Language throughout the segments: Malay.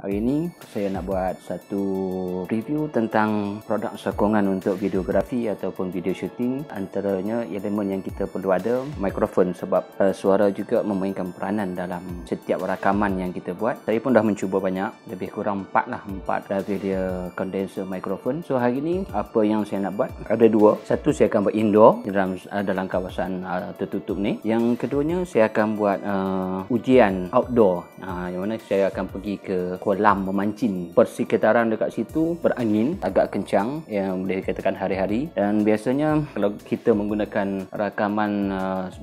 Hari ini saya nak buat satu review tentang produk sokongan untuk videografi ataupun video shooting. Antaranya elemen yang kita perlu ada mikrofon, sebab suara juga memainkan peranan dalam setiap rakaman yang kita buat. Saya pun dah mencuba banyak, lebih kurang 4 lavalier condenser mikrofon. So hari ini apa yang saya nak buat ada dua. Satu saya akan buat indoor dalam kawasan tertutup ni. Yang keduanya saya akan buat ujian outdoor, yang mana saya akan pergi ke kolam memancing. Persekitaran dekat situ berangin agak kencang, yang boleh dikatakan hari-hari. Dan biasanya kalau kita menggunakan rakaman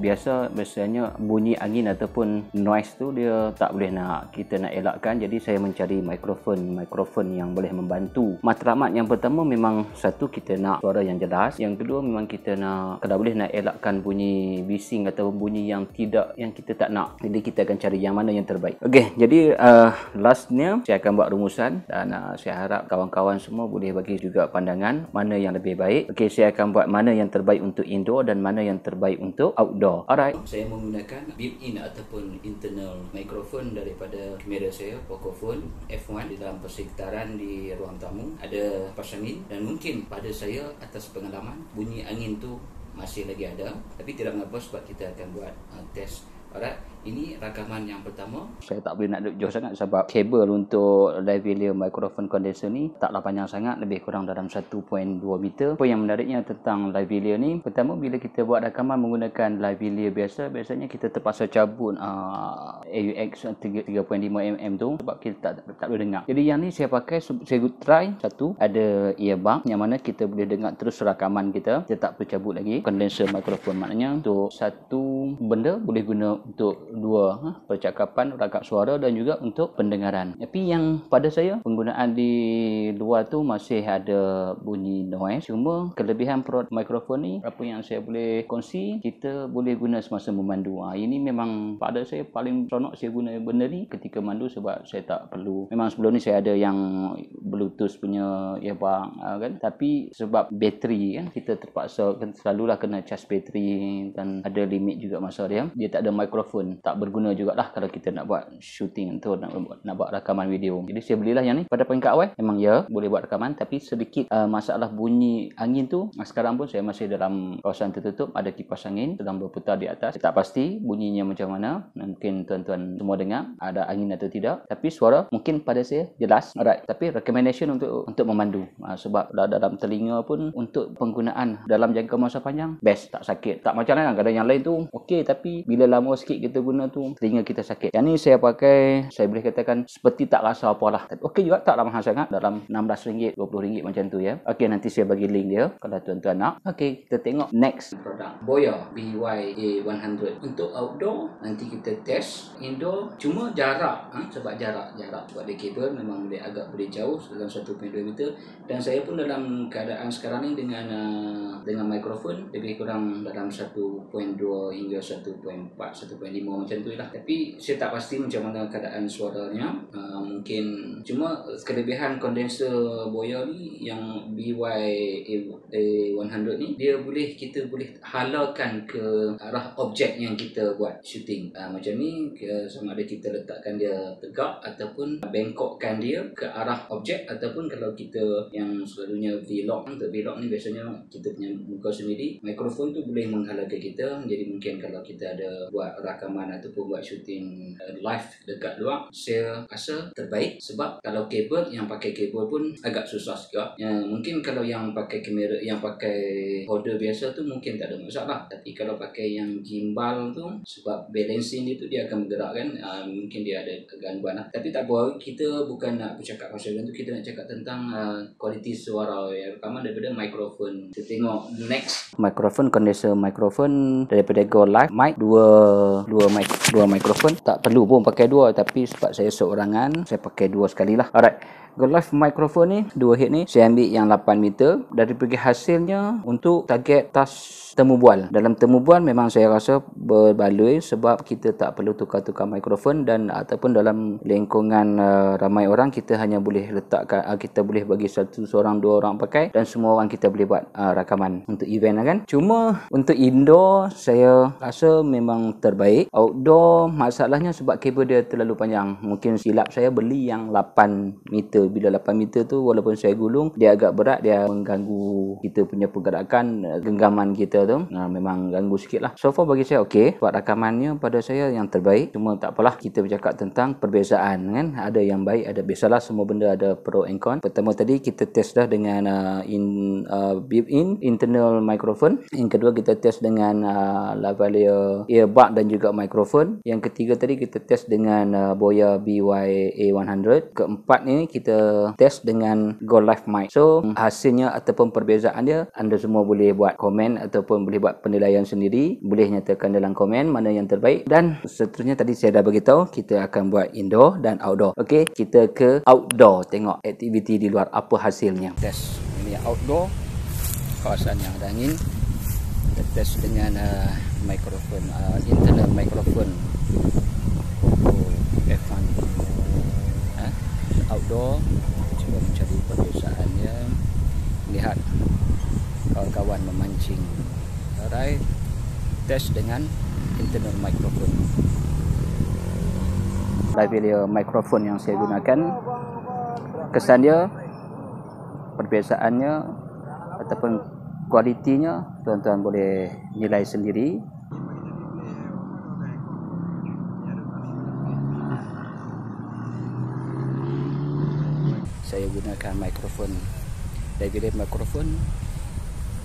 biasanya bunyi angin ataupun noise tu dia tak boleh kita nak elakkan. Jadi saya mencari mikrofon yang boleh membantu. Matlamat yang pertama memang satu, kita nak suara yang jelas. Yang kedua memang kita nak, kalau boleh nak elakkan bunyi bising atau bunyi yang kita tak nak. Jadi kita akan cari yang mana yang terbaik. Okey, jadi lastnya saya akan buat rumusan dan saya harap kawan-kawan semua boleh bagi juga pandangan mana yang lebih baik. Okey, saya akan buat mana yang terbaik untuk indoor dan mana yang terbaik untuk outdoor. Alright. Saya menggunakan built-in ataupun internal mikrofon daripada kamera saya, Pocophone F1. Di dalam persekitaran di ruang tamu ada kipas angin, dan mungkin pada saya atas pengalaman bunyi angin tu masih lagi ada, tapi tidak mengapa sebab kita akan buat test. Alright, ini rakaman yang pertama. Saya tak boleh nak duduk jauh sangat sebab kabel untuk lavalier microphone condenser ni taklah panjang sangat, lebih kurang dalam 1.2 meter. Apa yang menariknya tentang lavalier ni, pertama bila kita buat rakaman menggunakan lavalier biasanya kita terpaksa cabut AUX 3.5mm tu sebab kita tak boleh dengar. Jadi yang ni saya pakai, saya try satu, ada earbud yang mana kita boleh dengar terus rakaman kita tak perlu cabut lagi. Condenser microphone maknanya untuk satu benda boleh guna untuk dua percakapan, rangkap suara dan juga untuk pendengaran. Tapi yang pada saya penggunaan di luar tu masih ada bunyi noise. Cuma kelebihan produk mikrofon ni, apa yang saya boleh kongsi, kita boleh guna semasa memandu. Ini memang pada saya paling seronok saya guna benda ni ketika mandu, sebab saya tak perlu, memang sebelum ni saya ada yang bluetooth punya earbud kan, tapi sebab bateri kan, kita terpaksa selalulah kena charge bateri dan ada limit juga masa dia tak ada mikrofon, tak berguna jugalah kalau kita nak buat shooting tu, nak buat rakaman video. Jadi saya belilah yang ni pada peringkat awal. Memang ya boleh buat rakaman, tapi sedikit masalah bunyi angin tu. Sekarang pun saya masih dalam kawasan tertutup, ada kipas angin sedang berputar di atas. Saya tak pasti bunyinya macam mana, mungkin tuan-tuan semua dengar ada angin atau tidak, tapi suara mungkin pada saya jelas. Alright, tapi recommendation untuk memandu, sebab dalam telinga pun untuk penggunaan dalam jangka masa panjang best, tak sakit. Tak macam lain, kadang yang lain tu okey, tapi bila lama sikit kita guna tu telinga kita sakit. Yang ni saya pakai, saya boleh katakan seperti tak rasa apalah. Okey juga, taklah mahal sangat, dalam RM16, RM20 macam tu ya. Okey, nanti saya bagi link dia kalau tuan-tuan nak. Okey, kita tengok next produk, Boya BYA100. Untuk outdoor nanti kita test. Indoor cuma jarak, sebab jarak sebab dia kabel memang agak boleh jauh dalam 1.2 meter. Dan saya pun dalam keadaan sekarang ni dengan mikrofon lebih kurang dalam 1.2 hingga 1.5 macam tu lah. Tapi saya tak pasti macam mana keadaan suaranya. Mungkin cuma kelebihan kondenser Boya ni, yang BYA100 ni, kita boleh halakan ke arah objek yang kita buat shooting. Macam ni, sama ada kita letakkan dia tegak ataupun bengkokkan dia ke arah objek, ataupun kalau kita yang selalunya vlog. Untuk vlog ni biasanya kita punya muka sendiri, mikrofon tu boleh menghalau ke kita. Jadi mungkin kalau kita ada buat rakaman ataupun buat shooting live dekat luar, saya rasa terbaik. Sebab kalau kabel, yang pakai kabel pun agak susah juga. Mungkin kalau yang pakai kamera, yang pakai holder biasa tu mungkin tak ada masalah. Tapi kalau pakai yang gimbal tu, sebab balancing dia tu dia akan bergerak kan, mungkin dia ada kegangguan lah. Tapi tak apa, kita bukan nak bercakap pasal tu, kita nak cakap tentang kualiti suara rakaman daripada mikrofon. Kita tengok next, mikrofon condenser mikrofon daripada Go Live mic, dua mikrofon. Tak perlu pun pakai dua, tapi sebab saya seorangan, saya pakai dua sekali lah. Alright, Go Live microphone ni, dua head ni, saya ambil yang 8 meter. Dari pergi hasilnya untuk target tas temu bual. Dalam temu bual memang saya rasa berbaloi sebab kita tak perlu tukar-tukar mikrofon, dan ataupun dalam lingkungan ramai orang, kita hanya boleh letakkan, kita boleh bagi seorang dua orang pakai, dan semua orang kita boleh buat rakaman untuk event kan. Cuma untuk indoor saya rasa memang terbaik. Outdoor masalahnya sebab kabel dia terlalu panjang. Mungkin silap saya beli yang 8 meter. Bila 8 meter tu walaupun saya gulung, dia agak berat, dia mengganggu kita punya pergerakan, genggaman kita tu. Memang ganggu sikit lah. So far bagi saya okey. Buat rakamannya pada saya yang terbaik. Cuma tak apalah, kita bercakap tentang perbezaan kan. Ada yang baik, ada biasalah, semua benda ada pro and con. Pertama tadi kita test dah dengan built-in internal microphone. Yang kedua kita test dengan lavalier earbud dan juga mikrofon. Yang ketiga tadi kita test dengan Boya BY-A100. Keempat ni kita test dengan Go Live mic. So hasilnya ataupun perbezaan dia, anda semua boleh buat komen ataupun boleh buat penilaian sendiri. Boleh nyatakan dalam komen mana yang terbaik. Dan seterusnya tadi saya dah beritahu kita akan buat indoor dan outdoor. Okey, kita ke outdoor, tengok aktiviti di luar apa hasilnya. Test ini outdoor, kawasan yang ada angin. Kita test dengan mikrofon, internal mikrofon F1 outdoor. Cuba mencari perbezaannya, lihat kawan-kawan memancing. Alright, test dengan internal mikrofon. Lavalier mikrofon yang saya gunakan, kesan dia, perbezaannya ataupun kualitinya, tuan-tuan boleh nilai sendiri. Saya gunakan mikrofon Lavalier mikrofon,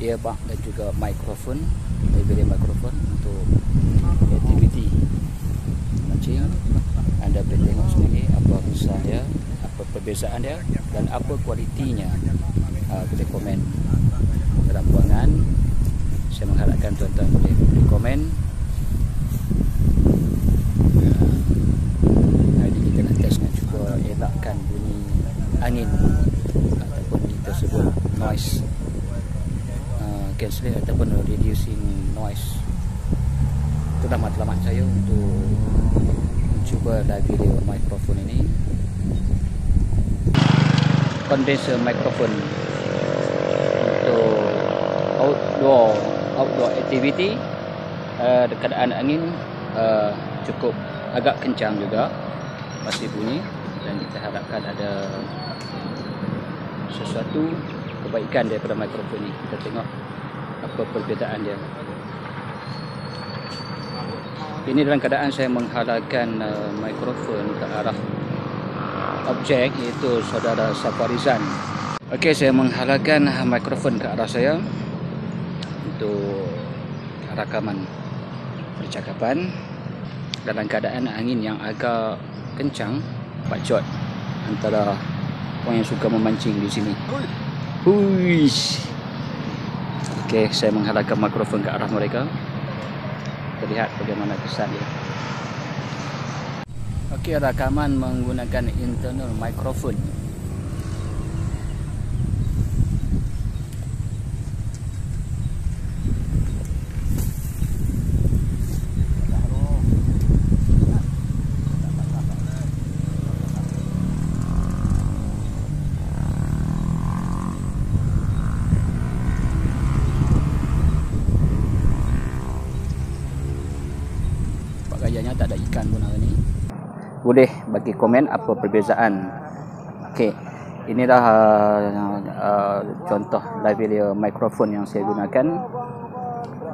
earbud dan juga mikrofon Lavalier mikrofon untuk aktiviti mancing. Anda boleh tengok sendiri apa besar dia, apa perbezaan dia dan apa kualitinya. Boleh komen dalam ruangan. Saya mengharapkan tuan-tuan boleh beri komen. Hari kita nak test nak cuba elakkan bunyi angin ataupun kita sebut noise cancelling ataupun reducing noise. Itulah matlamat saya untuk mencuba Lavalier mikrofon ini. Condenser mikrofon untuk outdoor activity. Keadaan angin cukup agak kencang juga masih bunyi, dan kita harapkan ada sesuatu kebaikan daripada mikrofon ini. Kita tengok apa perbezaan dia. Ini dalam keadaan saya menghalalkan mikrofon ke arah objek, iaitu saudara Safarizan. Okey, saya menghalalkan mikrofon ke arah saya untuk rakaman percakapan dalam keadaan angin yang agak kencang. Bacot antara orang yang suka memancing di sini. Huish. Okey, saya menghalalkan mikrofon ke arah mereka. Kita lihat bagaimana kesan dia. Okey, rakaman menggunakan internal mikrofon. Gayanya tak ada ikan pun hari ni. Boleh bagi komen apa perbezaan. Okey, inilah contoh Lavalier mikrofon yang saya gunakan.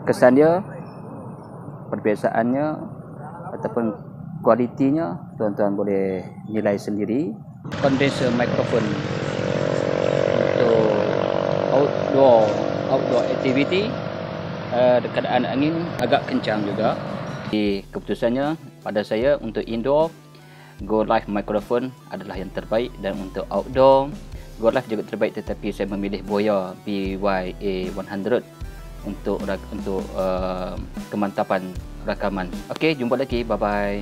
Kesan dia, perbezaannya ataupun kualitinya, tuan-tuan boleh nilai sendiri. Condenser mikrofon untuk outdoor activity. Keadaan angin agak kencang juga. Keputusannya pada saya untuk indoor, Go Live microphone adalah yang terbaik, dan untuk outdoor, Go Live juga terbaik, tetapi saya memilih Boya BY-A100 untuk kemantapan rakaman. Okey, jumpa lagi. Bye bye.